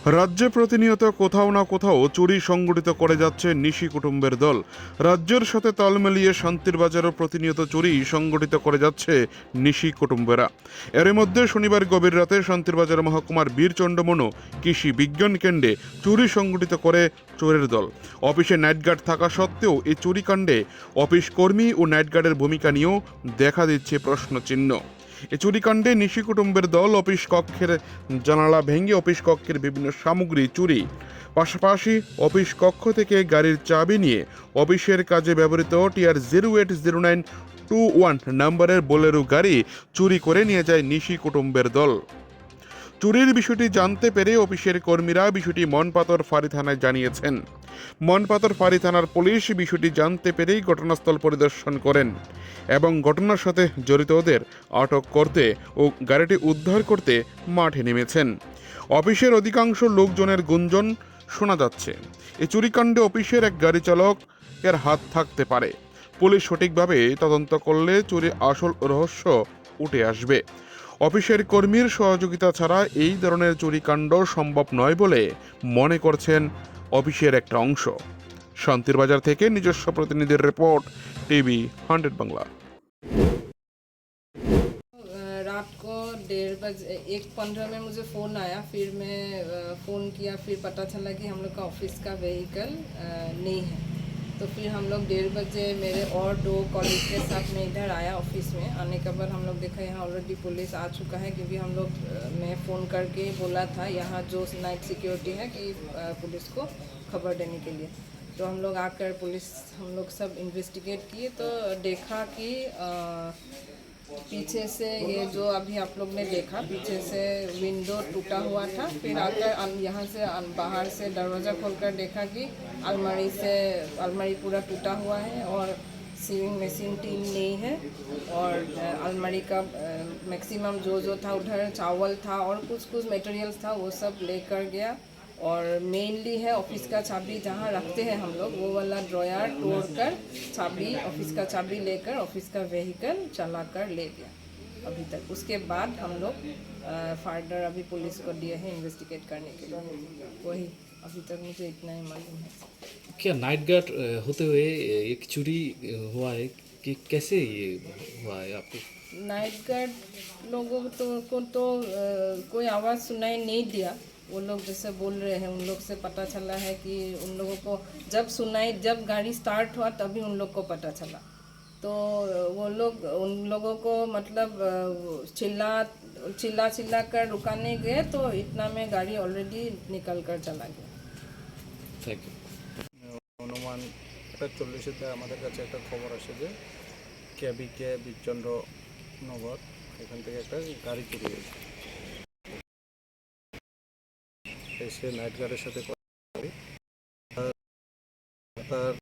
রাজ্যে প্রতিনিয়ত কোথাও না কোথাও চুরি সংগঠিত করে যাচ্ছে নিশি কুটুম্বের দল। রাজ্যের সাথে তাল মিলিয়ে শান্তির বাজারও প্রতিনিয়ত চুরি সংগঠিত করে যাচ্ছে নিশি কুটুম্বেরা। এর মধ্যে শনিবার গভীর রাতে শান্তির বাজার মহকুমার বীরচন্দ্রমনো কৃষি বিজ্ঞান কেন্দ্রে চুরি সংগঠিত করে চোরের দল। অফিসে নাইট গার্ড থাকা সত্ত্বেও এই চুরিকাণ্ডে অফিস কর্মী ও নাইট গার্ডের ভূমিকা নিয়েও দেখা দিচ্ছে প্রশ্নচিহ্ন। এ চুরিকাণ্ডে নিশি কুটুম্বের দল অফিস কক্ষের জানালা ভেঙে অফিস কক্ষের বিভিন্ন সামগ্রী চুরি, পাশাপাশি অফিস কক্ষ থেকে গাড়ির চাবি নিয়ে অফিসের কাজে ব্যবহৃত TR-080921 নম্বরের বোলেরো গাড়ি চুরি করে নিয়ে যায় নিশি কুটুম্বের দল। চুরির বিষয়টি জানতে পেরে অফিসের কর্মীরা বিষয়টি মনপাতর ফাঁড়ি থানায় জানিয়েছেন। মনপাতর ফাঁড়ি থানার পুলিশ বিষয়টি জানতে পেরেই ঘটনাস্থল পরিদর্শন করেন এবং ঘটনার সাথে জড়িতদের আটক করতে ও গাড়িটি উদ্ধার করতে মাঠে নেমেছেন। অফিসের অধিকাংশ লোকজনের গুঞ্জন শোনা যাচ্ছে, এই চুরিকাণ্ডে অফিসের এক গাড়ি চালকের হাত থাকতে পারে। পুলিশ সঠিকভাবে তদন্ত করলে চুরির আসল রহস্য উঠে আসবে। অফিসের কর্মীর সহযোগিতা ছাড়া এই ধরনের চুরিকাণ্ড সম্ভব নয় বলে মনে করছেন অফিসের একটা অংশ। শান্তির বাজার থেকে নিজস্ব প্রতিনিধির রিপোর্ট, টিভি 100 বাংলা। रात को 1:15 1:15 में मुझे फ़ोन आया। फिर मैं फ़ोन किया, फिर पता चला कि हम लोग का ऑफिस का व्हीकल नहीं है। तो फिर हम लोग 1:30 बजे मेरे और 2 कॉलीग के साथ मैं इधर आया ऑफिस में। आने के बाद हम लोग देखा यहाँ ऑलरेडी पुलिस आ चुका है, क्योंकि हम लोग मैं फ़ोन करके बोला था यहाँ जो नाइट सिक्योरिटी है कि पुलिस को खबर देने के लिए। तो हम लोग आकर पुलिस हम लोग सब इन्वेस्टिगेट किए तो देखा कि पीछे से ये जो अभी आप लोग ने देखा, पीछे से विंडो टूटा हुआ था। फिर आकर यहाँ से बाहर से दरवाज़ा खोलकर देखा कि अलमारी पूरा टूटा हुआ है और सीविंग मशीन टीन नहीं है। और अलमारी का मैक्सिमम जो था उधर चावल था और कुछ मटेरियल्स था, वो सब लेकर गया। और मेनली है ऑफिस का चाबी जहाँ रखते हैं हम लोग, वो वाला ड्रॉयर तोड़कर चाबी, ऑफिस का चाबी लेकर ऑफिस का व्हीकल चलाकर ले गया अभी तक। उसके बाद हम लोग फर्दर अभी पुलिस को दिए हैं इन्वेस्टिगेट करने के लिए। वही अभी तक मुझे इतना ही मालूम है। क्या नाइट गार्ड होते हुए एक चोरी हुआ है कि कैसे ये हुआ है आपको? नाइट गार्ड लोगों को तो कोई आवाज़ सुनाई नहीं दिया। वो लोग जैसे बोल रहे हैं, उन लोग से पता चला है कि उन लोगों को जब गाड़ी स्टार्ट हुआ तभी उन लोग को पता चला। तो वो लोग उन लोगों को मतलब चिल्ला कर रुकाने गए, तो इतना में गाड़ी ऑलरेडी निकल कर चला गया। Thank you. অনুমান 1:40-তে আমাদের কাছে একটা খবর আসে যে কেবিকে বীরচন্দ্র নগর এখান থেকে একটা গাড়ি চুরি হয়েছে। এসে নাইট গার্ডের সাথে কথা বলি। তার